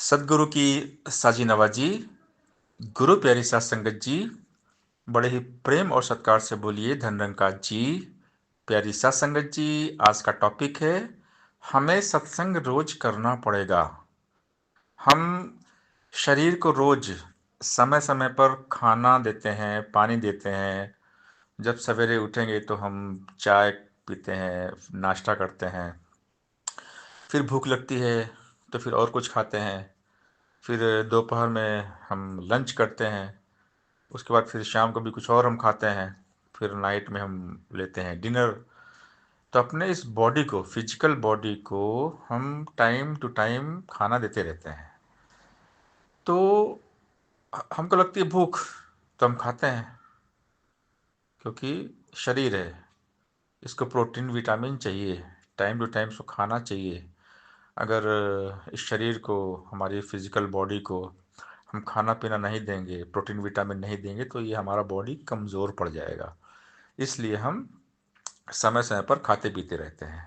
सदगुरु की साजी नवाजी, गुरु प्यारी सात संगत जी, बड़े ही प्रेम और सत्कार से बोलिए धनरंकार जी। प्यारी सात संगत जी, आज का टॉपिक है हमें सत्संग रोज करना पड़ेगा। हम शरीर को रोज समय समय पर खाना देते हैं, पानी देते हैं। जब सवेरे उठेंगे तो हम चाय पीते हैं, नाश्ता करते हैं। फिर भूख लगती है तो फिर और कुछ खाते हैं। फिर दोपहर में हम लंच करते हैं। उसके बाद फिर शाम को भी कुछ और हम खाते हैं। फिर नाइट में हम लेते हैं डिनर। तो अपने इस बॉडी को, फिजिकल बॉडी को हम टाइम टू टाइम खाना देते रहते हैं। तो हमको लगती है भूख, तो हम खाते हैं, क्योंकि शरीर है, इसको प्रोटीन विटामिन चाहिए, टाइम टू टाइम इसको खाना चाहिए। अगर इस शरीर को, हमारी फिजिकल बॉडी को हम खाना पीना नहीं देंगे, प्रोटीन विटामिन नहीं देंगे, तो ये हमारा बॉडी कमज़ोर पड़ जाएगा। इसलिए हम समय समय पर खाते पीते रहते हैं।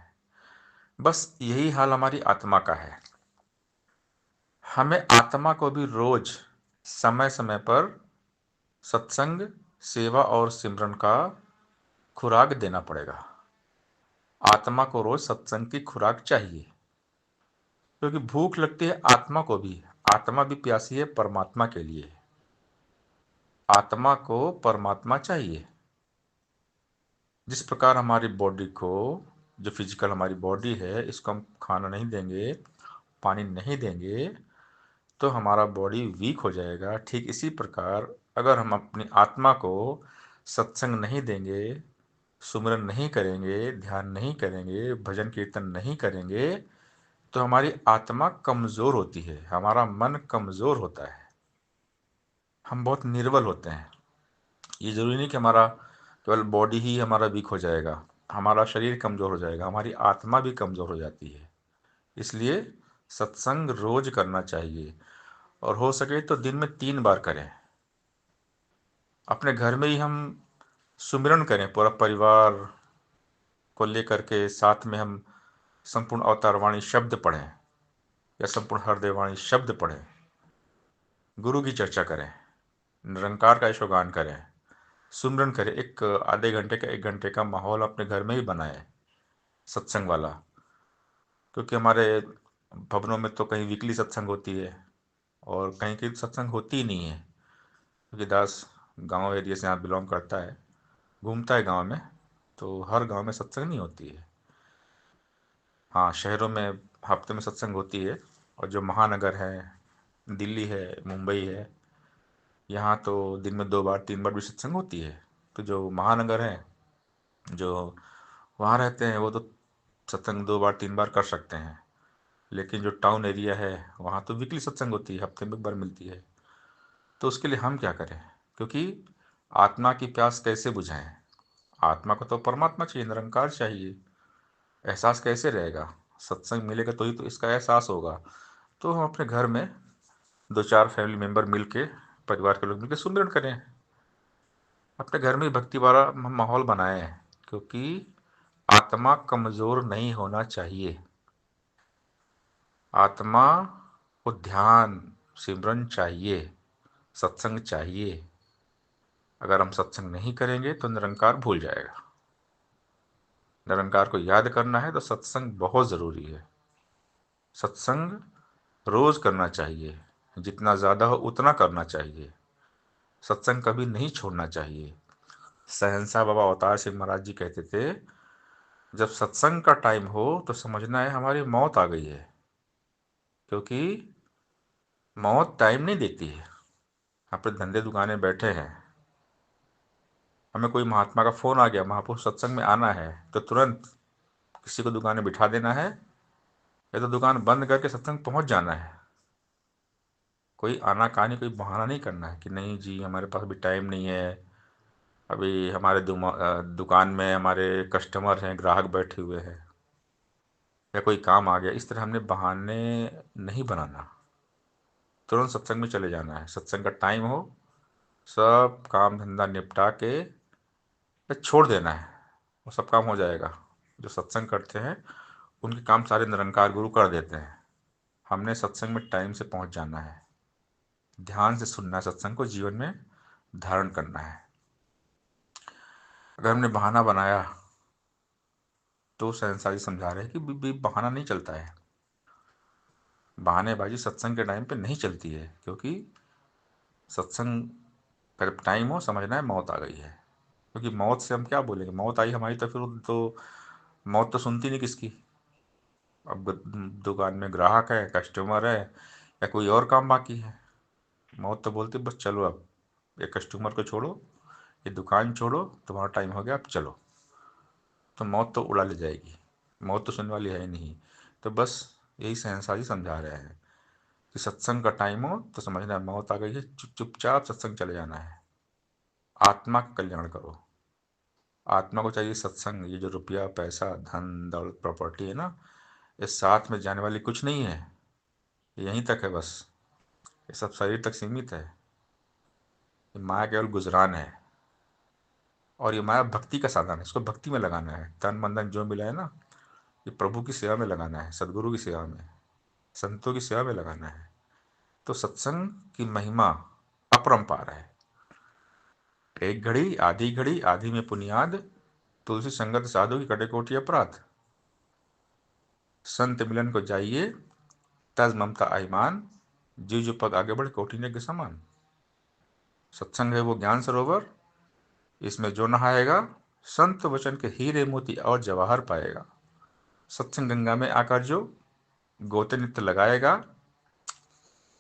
बस यही हाल हमारी आत्मा का है। हमें आत्मा को भी रोज समय समय पर सत्संग, सेवा और सिमरन का खुराक देना पड़ेगा। आत्मा को रोज सत्संग की खुराक चाहिए, क्योंकि भूख लगती है आत्मा को भी। आत्मा भी प्यासी है परमात्मा के लिए। आत्मा को परमात्मा चाहिए। जिस प्रकार हमारी बॉडी को, जो फिजिकल हमारी बॉडी है, इसको हम खाना नहीं देंगे, पानी नहीं देंगे, तो हमारा बॉडी वीक हो जाएगा। ठीक इसी प्रकार अगर हम अपनी आत्मा को सत्संग नहीं देंगे, सुमिरन नहीं करेंगे, ध्यान नहीं करेंगे, भजन कीर्तन नहीं करेंगे, तो हमारी आत्मा कमज़ोर होती है, हमारा मन कमज़ोर होता है, हम बहुत निर्बल होते हैं। ये ज़रूरी नहीं कि हमारा केवल बॉडी ही हमारा वीक हो जाएगा, हमारा शरीर कमज़ोर हो जाएगा, हमारी आत्मा भी कमज़ोर हो जाती है। इसलिए सत्संग रोज करना चाहिए, और हो सके तो दिन में 3 बार करें। अपने घर में ही हम सुमिरन करें, पूरा परिवार को लेकर के साथ में हम संपूर्ण अवतारवाणी शब्द पढ़ें या संपूर्ण हृदयवाणी शब्द पढ़ें, गुरु की चर्चा करें, निरंकार का यशोगान करें, सुमिरन करें। एक आधे घंटे का, 1 घंटे का माहौल अपने घर में ही बनाएं सत्संग वाला। क्योंकि हमारे भवनों में तो कहीं वीकली सत्संग होती है और कहीं की सत्संग होती ही नहीं है। क्योंकि दास गांव एरिया से यहाँ बिलोंग करता है, घूमता है गांव में, तो हर गांव में सत्संग नहीं होती है। हाँ, शहरों में हफ्ते में सत्संग होती है, और जो महानगर है, दिल्ली है, मुंबई है, यहाँ तो दिन में 2 बार 3 बार भी सत्संग होती है। तो जो महानगर है, जो वहाँ रहते हैं, वो तो सत्संग 2 बार 3 बार कर सकते हैं। लेकिन जो टाउन एरिया है, वहाँ तो वीकली सत्संग होती है, हफ्ते में 1 बार मिलती है। तो उसके लिए हम क्या करें? क्योंकि आत्मा की प्यास कैसे बुझाएं? आत्मा को तो परमात्मा चाहिए, निरंकार चाहिए। एहसास कैसे रहेगा? सत्संग मिलेगा तो ही तो इसका एहसास होगा। तो हम अपने घर में 2-4 फैमिली मेंबर मिल के, परिवार के लोग मिल के सुमिरन करें, अपने घर में ही भक्ति वाला माहौल बनाएं। क्योंकि आत्मा कमज़ोर नहीं होना चाहिए। आत्मा को ध्यान, सिमरन चाहिए, सत्संग चाहिए। अगर हम सत्संग नहीं करेंगे तो निरंकार भूल जाएगा। निरंकार को याद करना है तो सत्संग बहुत ज़रूरी है। सत्संग रोज़ करना चाहिए, जितना ज़्यादा हो उतना करना चाहिए। सत्संग कभी नहीं छोड़ना चाहिए। सहनसा बाबा अवतार सिंह महाराज जी कहते थे, जब सत्संग का टाइम हो तो समझना है हमारी मौत आ गई है। क्योंकि मौत टाइम नहीं देती है। अपने धंधे दुकानें बैठे हैं, हमें कोई महात्मा का फ़ोन आ गया, महापुरुष सत्संग में आना है, तो तुरंत किसी को दुकान में बिठा देना है, या तो दुकान बंद करके सत्संग पहुंच जाना है। कोई आनाकानी, कोई बहाना नहीं करना है कि नहीं जी हमारे पास अभी टाइम नहीं है, अभी हमारे दुकान में हमारे कस्टमर हैं, ग्राहक बैठे हुए हैं, या कोई काम आ गया। इस तरह हमने बहाने नहीं बनाना, तुरंत सत्संग में चले जाना है। सत्संग का टाइम हो, सब काम धंधा निपटा के छोड़ देना है, वो सब काम हो जाएगा। जो सत्संग करते हैं उनके काम सारे निरंकार गुरु कर देते हैं। हमने सत्संग में टाइम से पहुंच जाना है, ध्यान से सुनना है, सत्संग को जीवन में धारण करना है। अगर हमने बहाना बनाया तो संसारी समझा रहे हैं कि बहाना नहीं चलता है। बहानेबाजी सत्संग के टाइम पे नहीं चलती है, क्योंकि सत्संग का जब टाइम हो समझना है मौत आ गई है। क्योंकि मौत से हम क्या बोलेंगे, मौत आई हमारी तो फिर तो मौत तो सुनती नहीं किसकी। अब दुकान में ग्राहक है, कस्टमर है, या कोई और काम बाकी है, मौत तो बोलती बस चलो अब ये कस्टमर को छोड़ो, ये दुकान छोड़ो, तुम्हारा टाइम हो गया अब चलो। तो मौत तो उड़ा ले जाएगी, मौत तो सुनने वाली है ही नहीं। तो बस यही शहंशाह जी समझा रहे हैं कि सत्संग का टाइम हो तो समझना है मौत आ गई है, चुपचाप सत्संग चले जाना है। आत्मा का कल्याण करो। आत्मा को चाहिए सत्संग। ये जो रुपया पैसा धन दौलत प्रॉपर्टी है ना, ये साथ में जाने वाली कुछ नहीं है, यहीं तक है बस। ये सब शरीर तक सीमित है। ये माया केवल गुजरान है, और ये माया भक्ति का साधन है। इसको भक्ति में लगाना है, तन मन धन जो मिला है ना, ये प्रभु की सेवा में लगाना है, सदगुरु की सेवा में, संतों की सेवा में लगाना है। तो सत्संग की महिमा अपरंपार है। एक घड़ी आधी घड़ी, आधी में पुनियाद, तुलसी संगत साधु की कटे कोटि अपराध। संत मिलन को जाइए, तज ममता अभिमान, जीव जो पग आगे बढ़े कोटिन्य के समान। सत्संग है वो ज्ञान सरोवर, इसमें जो नहाएगा संत वचन के हीरे मोती और जवाहर पाएगा। सत्संग गंगा में आकर जो गोते नित्य लगाएगा,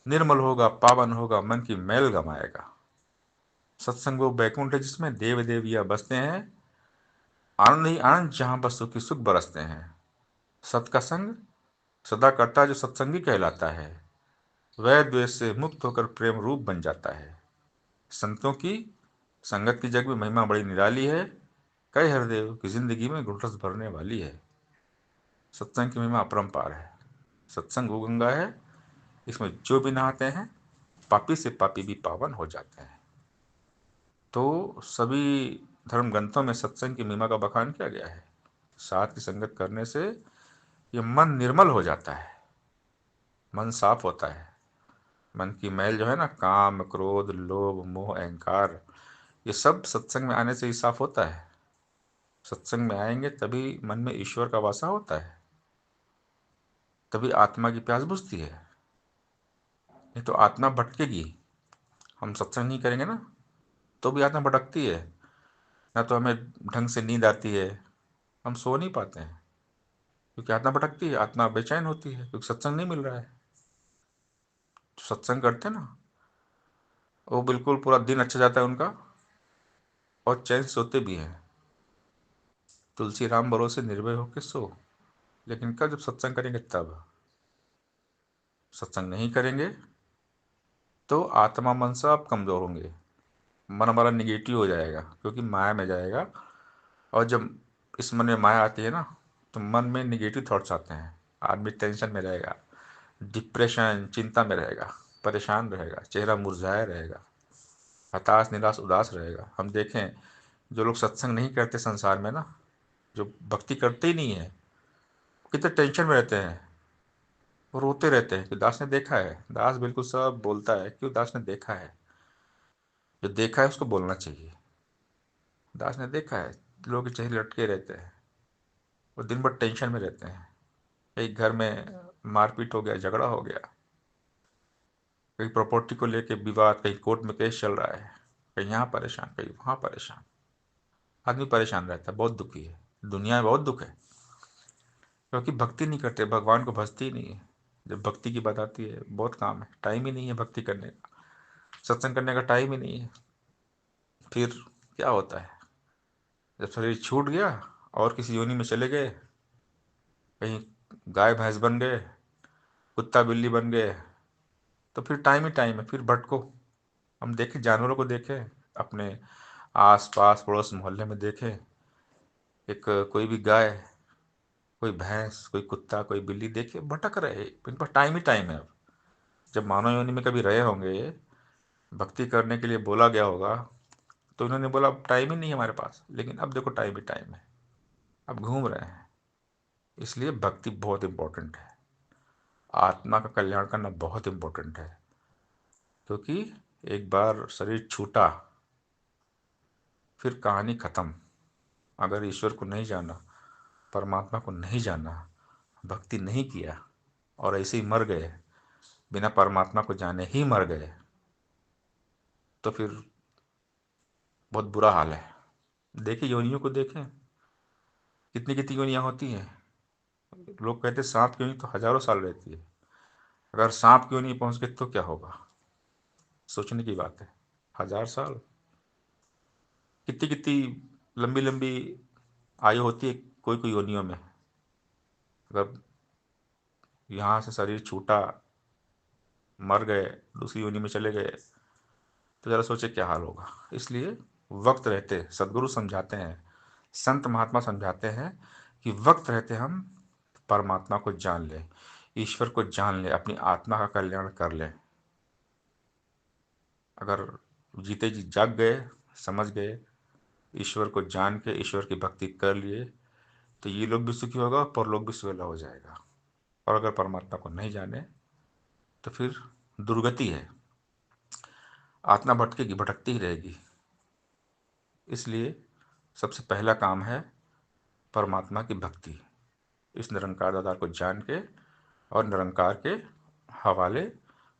निर्मल होगा पावन होगा मन की मैल गमाएगा। सत्संग वो बैकुंठ है जिसमें देव देविया बसते हैं, आनंद ही आनंद जहां पर सुखी सुख बरसते हैं। सत का संग सदा करता जो सत्संगी कहलाता है, वह द्वेष से मुक्त होकर प्रेम रूप बन जाता है। संतों की संगत की जग में महिमा बड़ी निराली है, कई हरदेव की जिंदगी में घुटस भरने वाली है। सत्संग की महिमा अपरंपार है। सत्संग वो गंगा है, इसमें जो भी नहाते हैं पापी से पापी भी पावन हो जाते हैं। तो सभी धर्म ग्रंथों में सत्संग की महिमा का बखान किया गया है। साथ की संगत करने से ये मन निर्मल हो जाता है, मन साफ होता है। मन की मैल जो है ना, काम क्रोध लोभ मोह अहंकार, ये सब सत्संग में आने से ही साफ होता है। सत्संग में आएंगे तभी मन में ईश्वर का वासा होता है, तभी आत्मा की प्यास बुझती है। नहीं तो आत्मा भटकेगी। हम सत्संग नहीं करेंगे ना, तो भी आत्मा भटकती है। ना तो हमें ढंग से नींद आती है, हम सो नहीं पाते हैं, क्योंकि आत्मा भटकती है, आत्मा बेचैन होती है, क्योंकि सत्संग नहीं मिल रहा है। तो सत्संग करते हैं ना, वो बिल्कुल पूरा दिन अच्छा जाता है उनका, और चैन से सोते भी हैं। तुलसी राम भरोसे निर्भय होके सो। लेकिन कब, जब सत्संग करेंगे तब। सत्संग नहीं करेंगे तो आत्मा मन सब कमजोर होंगे, मन हमारा निगेटिव हो जाएगा, क्योंकि माया में जाएगा। और जब इस मन में माया आती है ना, तो मन में निगेटिव थॉट्स आते हैं। आदमी टेंशन में रहेगा, डिप्रेशन चिंता में रहेगा, परेशान रहेगा, चेहरा मुरझाया रहेगा, हताश निराश उदास रहेगा। हम देखें जो लोग सत्संग नहीं करते संसार में ना, जो भक्ति करते ही नहीं है, कितने टेंशन में रहते हैं, वो रोते रहते हैं कि दास ने देखा है। दास बिल्कुल सब बोलता है, क्यों? दास ने देखा है। जो देखा है उसको बोलना चाहिए। दास ने देखा है लोगों के चेहरे लटके रहते हैं, वो दिन भर टेंशन में रहते हैं। कहीं घर में मारपीट हो गया, झगड़ा हो गया, कहीं प्रॉपर्टी को लेके विवाद, कहीं कोर्ट में केस चल रहा है, कहीं यहाँ परेशान कहीं वहाँ परेशान। आदमी परेशान रहता है, बहुत दुखी है। दुनिया में बहुत दुख है, क्योंकि भक्ति नहीं करते, भगवान को भजते ही नहीं है। जब भक्ति की बात आती है, बहुत काम है, टाइम ही नहीं है भक्ति करने का, सत्संग करने का टाइम ही नहीं है। फिर क्या होता है, जब शरीर छूट गया और किसी योनि में चले गए, कहीं गाय भैंस बन गए, कुत्ता बिल्ली बन गए, तो फिर टाइम ही टाइम है, फिर भटको। हम देखें, जानवरों को देखें, अपने आस पास पड़ोस मोहल्ले में देखें, एक कोई भी गाय, कोई भैंस, कोई कुत्ता, कोई बिल्ली, देखिए भटक रहे, इन पर टाइम ही टाइम है। अब जब मानव योनि में कभी रहे होंगे, भक्ति करने के लिए बोला गया होगा, तो इन्होंने बोला अब टाइम ही नहीं है हमारे पास, लेकिन अब देखो टाइम ही टाइम है, अब घूम रहे हैं। इसलिए भक्ति बहुत इंपॉर्टेंट है। आत्मा का कल्याण करना बहुत इम्पोर्टेंट है, क्योंकि एक बार शरीर छूटा फिर कहानी खत्म। अगर ईश्वर को नहीं जाना, परमात्मा को नहीं जाना, भक्ति नहीं किया और ऐसे ही मर गए, बिना परमात्मा को जाने ही मर गए, तो फिर बहुत बुरा हाल है। देखिए योनियों को देखें, कितनी कितनी योनियां होती हैं। लोग कहते हैं सांप की योनि तो हजारों साल रहती है। अगर सांप की योनि पहुंच गए तो क्या होगा? सोचने की बात है। 1000 साल, कितनी कितनी लंबी लंबी आयु होती है कोई कोई योनियों में। अगर यहाँ से शरीर छूटा, मर गए, दूसरी योनि में चले गए, तो जरा सोचे क्या हाल होगा। इसलिए वक्त रहते सदगुरु समझाते हैं, संत महात्मा समझाते हैं कि वक्त रहते हम परमात्मा को जान लें, ईश्वर को जान लें, अपनी आत्मा का कल्याण कर लें। अगर जीते जी जाग गए, समझ गए, ईश्वर को जान के ईश्वर की भक्ति कर लिए, तो ये लोग भी सुखी होगा और परलोक भी सुहेला हो जाएगा। और अगर परमात्मा को नहीं जाने तो फिर दुर्गति है, आत्मा भटकेगी, भटकती ही रहेगी। इसलिए सबसे पहला काम है परमात्मा की भक्ति, इस निरंकार दाता को जान के और निरंकार के हवाले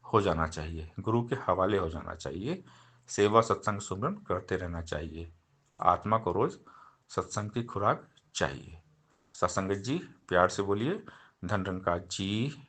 हो जाना चाहिए, गुरु के हवाले हो जाना चाहिए। सेवा सत्संग सुमरन करते रहना चाहिए। आत्मा को रोज सत्संग की खुराक चाहिए। सत्संगत जी प्यार से बोलिए, धन निरंकार जी